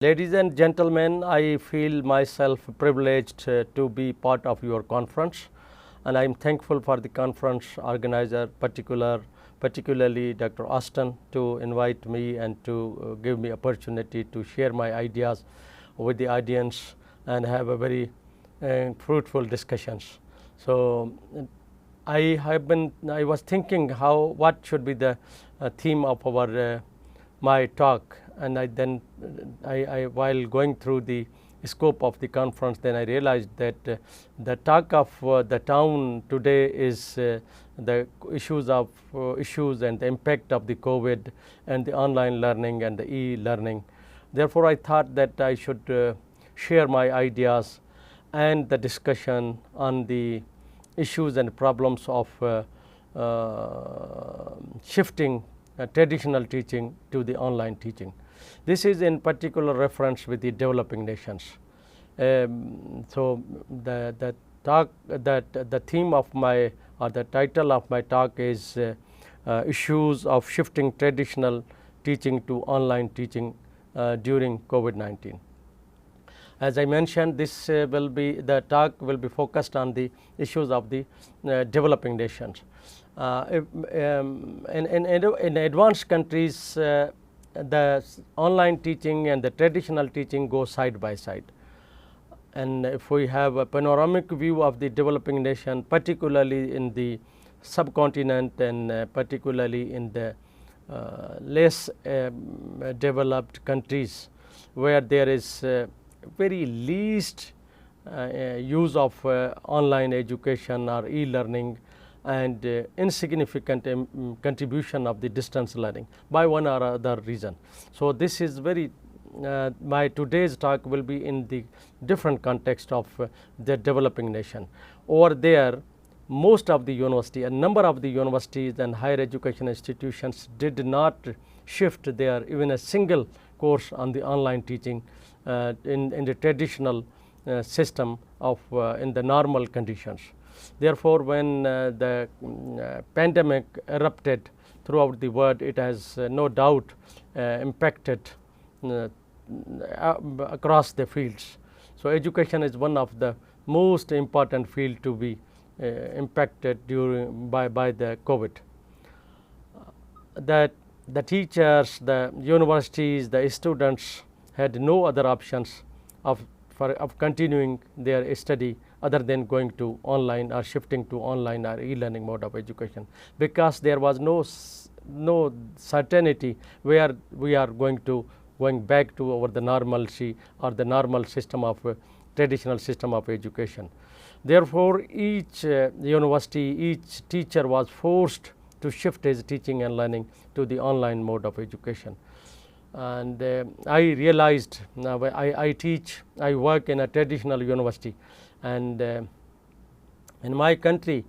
Ladies and gentlemen, I feel myself privileged to be part of your conference, and I am thankful for the conference organizer, particularly Dr. Austin, to invite me and to give me opportunity to share my ideas with the audience and have a very fruitful discussions. So I was thinking what should be the theme of my talk, and I while going through the scope of the conference, then I realized that the talk of the town today is the issues and the impact of the COVID and the online learning and the e-learning. Therefore, I thought that I should share my ideas and the discussion on the issues and problems of shifting traditional teaching to the online teaching. This is in particular reference with the developing nations. So the talk the theme of my or the title of my talk is issues of shifting traditional teaching to online teaching during COVID-19. As I mentioned, the talk will be focused on the issues of the developing nations. In advanced countries, the online teaching and the traditional teaching go side by side. And if we have a panoramic view of the developing nation, particularly in the subcontinent and particularly in the less developed countries, where there is very least use of online education or e-learning and insignificant contribution of the distance learning by one or other reason. So this is very my today's talk will be in the different context of the developing nation. Over there, most of the university, a number of the universities and higher education institutions did not shift their even a single course on the online teaching in the traditional system of in the normal conditions. Therefore, when the pandemic erupted throughout the world, it has no doubt impacted across the fields. So education is one of the most important field to be impacted by the COVID. That the teachers, the universities, the students had no other options of continuing their study other than going to online or shifting to online or e-learning mode of education, because there was no certainty where we are going back to the normalcy or the normal system of traditional system of education. Therefore, each university, each teacher was forced to shift his teaching and learning to the online mode of education. And I realized, now I work in a traditional university, and in my country,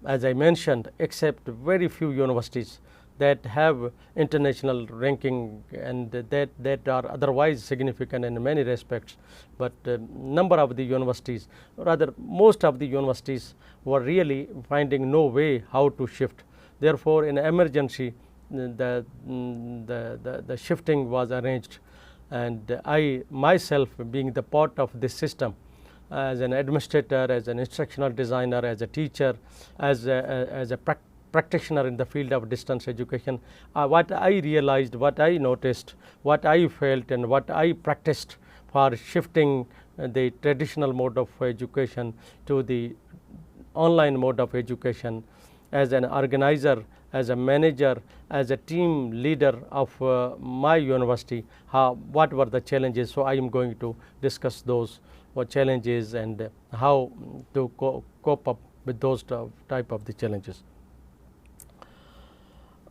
as I mentioned, except very few universities that have international ranking and that are otherwise significant in many respects, but number of the universities, rather most of the universities were really finding no way how to shift. Therefore, in emergency, the shifting was arranged, and I myself, being the part of this system, as an administrator, as an instructional designer, as a teacher, as a practitioner in the field of distance education, what I realized, what I noticed, what I felt, and what I practiced for shifting the traditional mode of education to the online mode of education, as an organizer, as a manager, as a team leader of my university, what were the challenges. So I am going to discuss those challenges and how to cope up with those type of the challenges.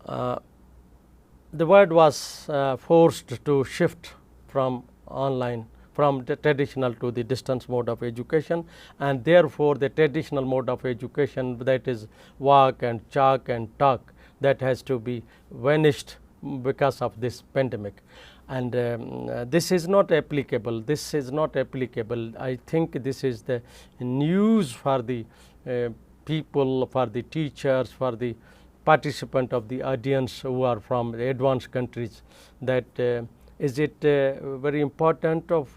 The world was forced to shift from the traditional to the distance mode of education, and therefore the traditional mode of education, that is walk and chalk and talk, that has to be vanished because of this pandemic. And this is not applicable. I think this is the news for the people, for the teachers, for the participant of the audience who are from advanced countries, that Is it very important of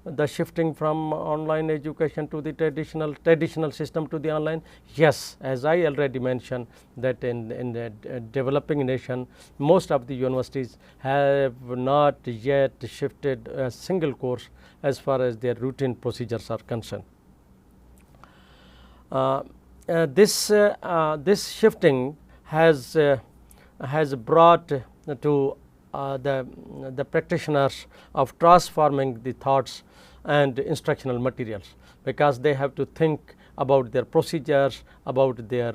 the shifting from online education to the traditional system to the online? Yes, as I already mentioned that in the developing nation, most of the universities have not yet shifted a single course as far as their routine procedures are concerned. This shifting has brought to the practitioners of transforming the thoughts and instructional materials, because they have to think about their procedures, about their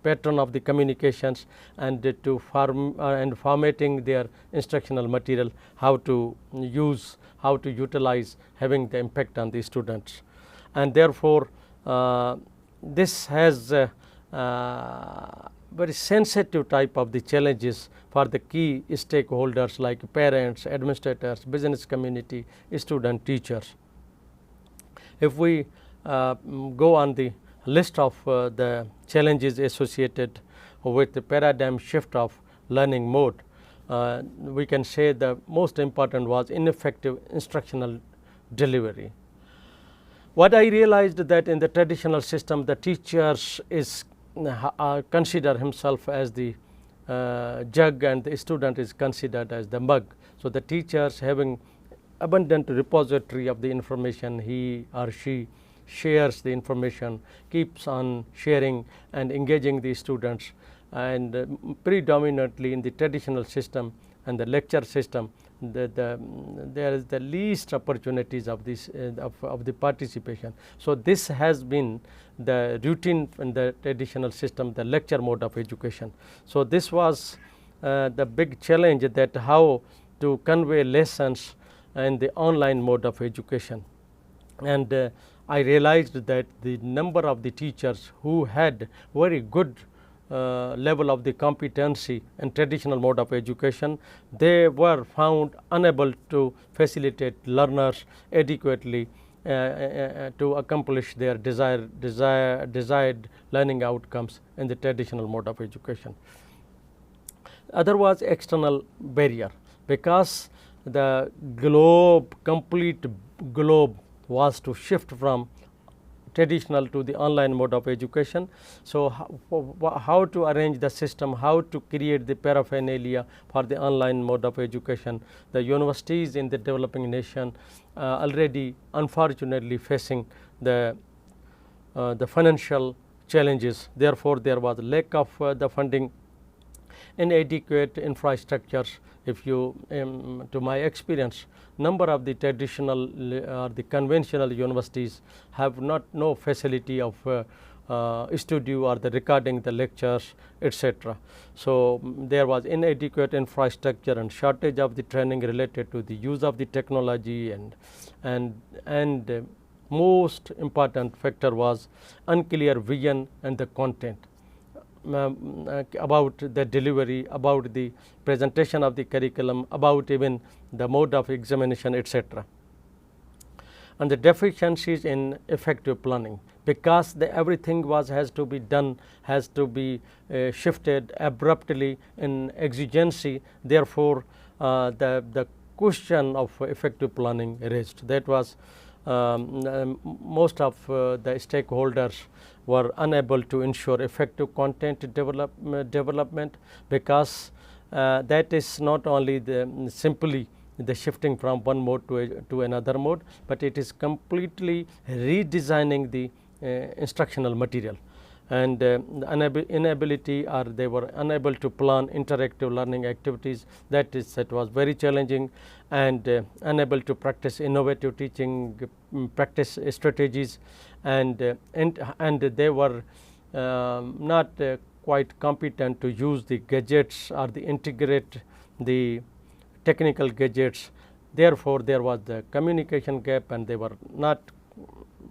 pattern of the communications, and to formatting their instructional material, how to use, how to utilize, having the impact on the students. And therefore, this has very sensitive type of the challenges for the key stakeholders like parents, administrators, business community, student, teachers. If we go on the list of the challenges associated with the paradigm shift of learning mode, we can say the most important was ineffective instructional delivery. What I realized that in the traditional system, the teachers is consider himself as the jug and the student is considered as the mug. So, the teachers having abundant repository of the information, he or she shares the information, keeps on sharing and engaging the students, and predominantly in the traditional system and the lecture system, there is the least opportunities of this of the participation. So, this has been the routine in the traditional system, the lecture mode of education. So, this was the big challenge, that how to convey lessons in the online mode of education. And I realized that the number of the teachers who had very good level of the competency in traditional mode of education, they were found unable to facilitate learners adequately to accomplish their desired learning outcomes in the traditional mode of education. Other was external barrier, because the complete globe was to shift from traditional to the online mode of education. So, how to arrange the system, how to create the paraphernalia for the online mode of education. The universities in the developing nation already unfortunately facing the financial challenges. Therefore, there was lack of the funding, inadequate infrastructures. If you to my experience, number of the traditional or the conventional universities have no facility of studio or the recording the lectures, etc. So, there was inadequate infrastructure and shortage of the training related to the use of the technology, and most important factor was unclear vision and the content about the delivery, about the presentation of the curriculum, about even the mode of examination, etc. And the deficiencies in effective planning, because everything has to be done, has to be shifted abruptly in exigency. Therefore, the question of effective planning raised. That was most of the stakeholders were unable to ensure effective content development, because that is not only simply the shifting from one mode to another mode, but it is completely redesigning the instructional material, and inability, or they were unable to plan interactive learning activities. That was very challenging, and unable to practice innovative teaching practice strategies, and they were not quite competent to use the gadgets or the integrate the technical gadgets. Therefore, there was the communication gap, and they were not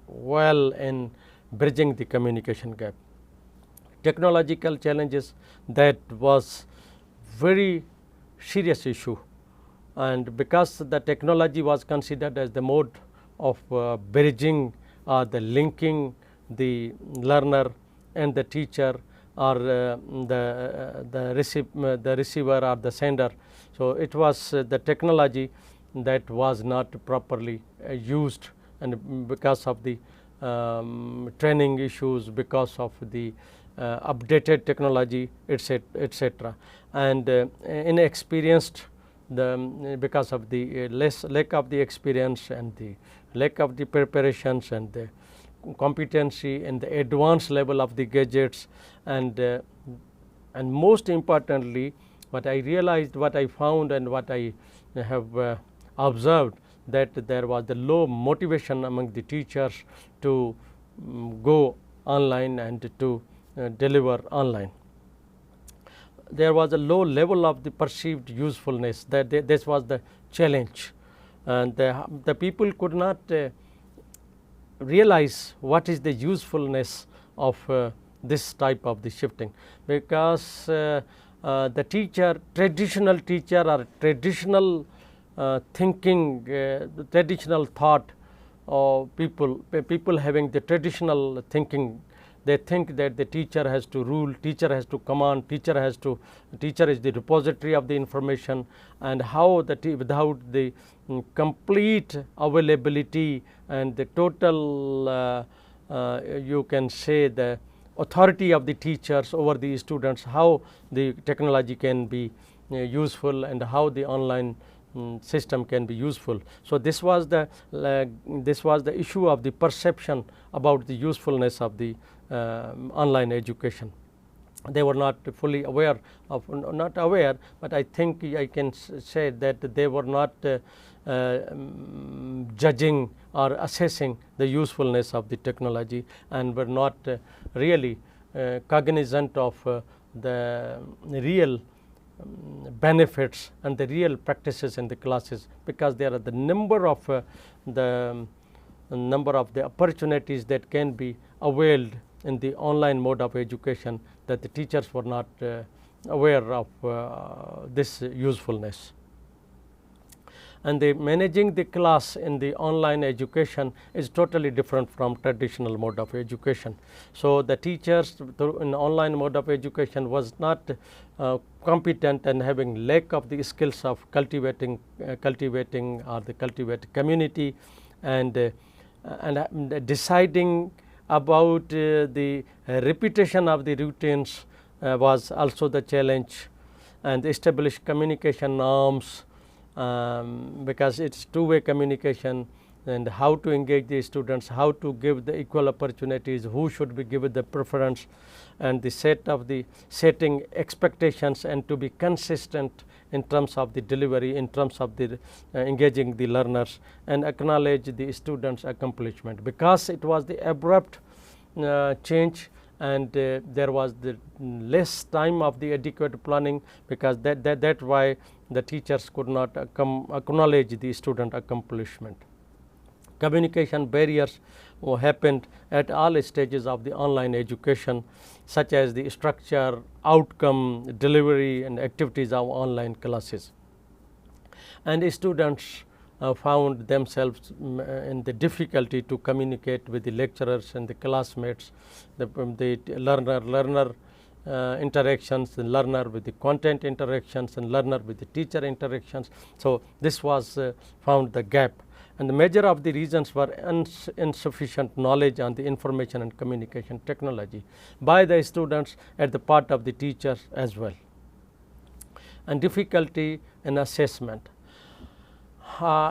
well in bridging the communication gap. Technological challenges, that was very serious issue, and because the technology was considered as the mode of bridging or the linking the learner and the teacher, or the receiver or the sender. So, it was the technology that was not properly used, and because of the training issues, because of the updated technology, etc. And inexperienced, because of the lack of the experience and the lack of the preparations and the competency and the advanced level of the gadgets, and most importantly, what I realized, what I found, and what I have observed, that there was the low motivation among the teachers to go online and to deliver online. There was a low level of the perceived usefulness, that this was the challenge, and the people could not realize what is the usefulness of this type of the shifting, because the traditional teacher or traditional thinking, the traditional thought of people having the traditional thinking, they think that the teacher has to rule, teacher has to command, teacher is the repository of the information, and how without the complete availability and the total you can say the authority of the teachers over the students, how the technology can be useful and how the online system can be useful. So, this was the issue of the perception about the usefulness of the online education. They were not fully aware of, not aware, but I think I can say that they were not judging or assessing the usefulness of the technology, and were not really cognizant of the real benefits and the real practices in the classes, because there are the number of the opportunities that can be availed in the online mode of education, that the teachers were not aware of this usefulness. And the managing the class in the online education is totally different from traditional mode of education. So, the teachers in online mode of education was not competent and having lack of the skills of cultivating community, and deciding about the repetition of the routines was also the challenge, and establish communication norms, because it is two-way communication, and how to engage the students, how to give the equal opportunities, who should be given the preference, and the setting expectations, and to be consistent in terms of the delivery, in terms of the engaging the learners, and acknowledge the students' accomplishment, because it was the abrupt change, and there was the less time of the adequate planning, because that's why the teachers could not acknowledge the student accomplishment. Communication barriers happened at all stages of the online education, such as the structure, outcome, delivery, and activities of online classes. And students found themselves in the difficulty to communicate with the lecturers and the classmates, the learner interactions, the learner with the content interactions, and learner with the teacher interactions. So, this was found the gap, and the major of the reasons were insufficient knowledge on the information and communication technology by the students at the part of the teachers as well, and difficulty in assessment.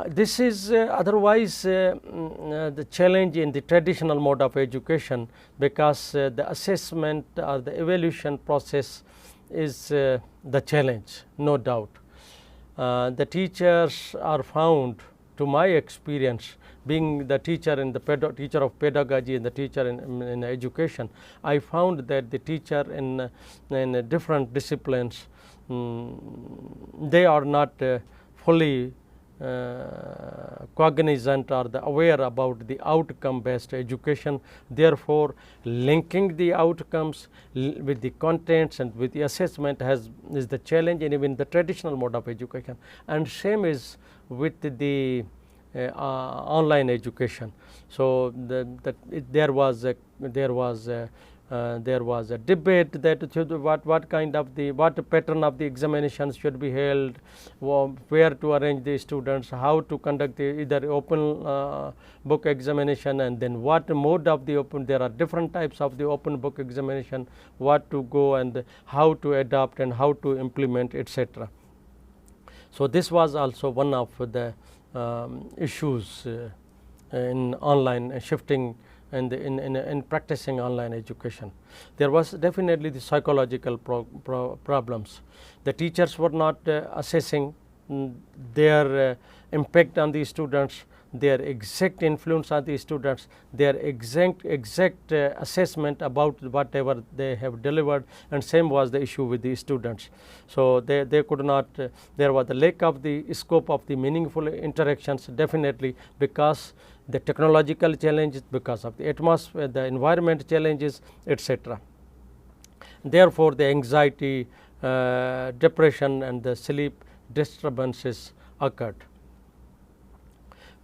This is otherwise the challenge in the traditional mode of education, because the assessment or the evaluation process is the challenge, no doubt. The teachers are found, to my experience, being the teacher in the teacher of pedagogy and the teacher in education, I found that the teacher in different disciplines, they are not fully cognizant or aware about the outcome based education. Therefore, linking the outcomes with the contents and with the assessment is the challenge in even the traditional mode of education, and same is with the online education. So, there was there was a debate that what kind of what pattern of the examinations should be held, where to arrange the students, how to conduct either open book examination, and then what mode of the open. There are different types of the open book examination, what to go and how to adopt and how to implement, etc. So, this was also one of the issues in online shifting and in practicing online education. There was definitely the psychological problems. The teachers were not assessing their impact on the students, their exact influence on the students, their exact assessment about whatever they have delivered, and same was the issue with the students. So, they could not, there was the lack of the scope of the meaningful interactions, definitely because the technological challenges, because of the atmosphere, the environment challenges, etc. Therefore, the anxiety, depression and the sleep disturbances occurred.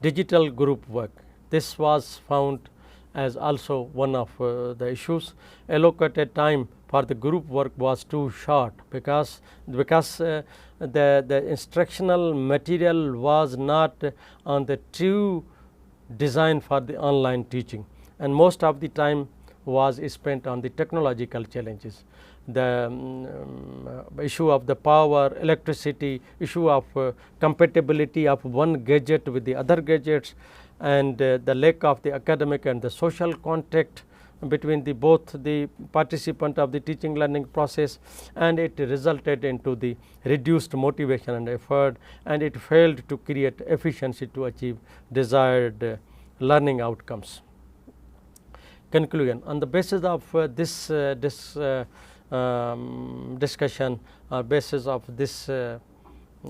Digital group work, this was found as also one of the issues. Allocated time for the group work was too short because the instructional material was not on the true design for the online teaching, and most of the time was spent on the technological challenges. The issue of the power, electricity, issue of compatibility of one gadget with the other gadgets, and the lack of the academic and the social contact between the both the participant of the teaching learning process, and it resulted into the reduced motivation and effort, and it failed to create efficiency to achieve desired learning outcomes. Conclusion: on the basis of this discussion, or basis of this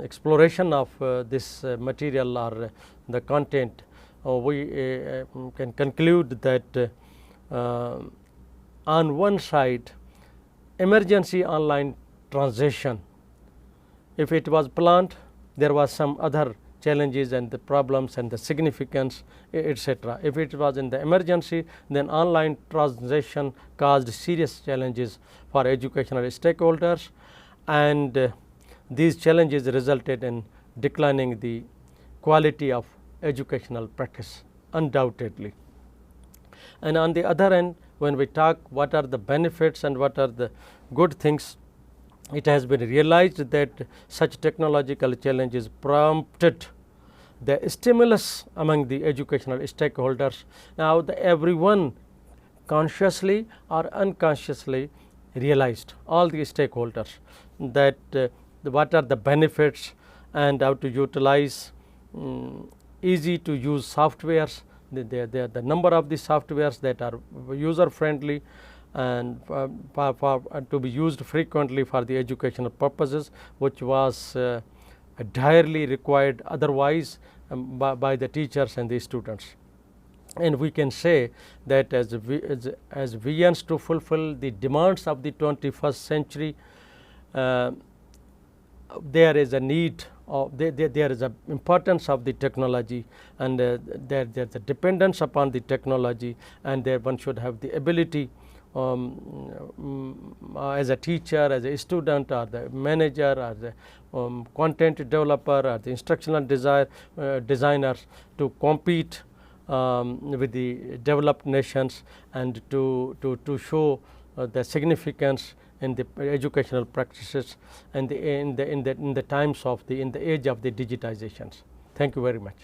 exploration of this material or the content, we can conclude that on one side, emergency online transition, if it was planned, there was some other challenges and the problems and the significance, etc. If it was in the emergency, then online transition caused serious challenges for educational stakeholders, and these challenges resulted in declining the quality of educational practice, undoubtedly. And on the other end, when we talk what are the benefits and what are the good things, it has been realized that such technological challenges prompted the stimulus among the educational stakeholders. Now, everyone consciously or unconsciously realized, all the stakeholders, that what are the benefits and how to utilize easy to use softwares. The number of the softwares that are user friendly and to be used frequently for the educational purposes, which was direly required otherwise by the teachers and the students. And we can say that as we yearn to fulfill the demands of the 21st century, there is a need of there is a importance of the technology, and there is a dependence upon the technology, and there one should have the ability as a teacher, as a student, or the manager, or the content developer, or the instructional designers to compete with the developed nations, and to show the significance in the educational practices and in the times of in the age of the digitizations. Thank you very much.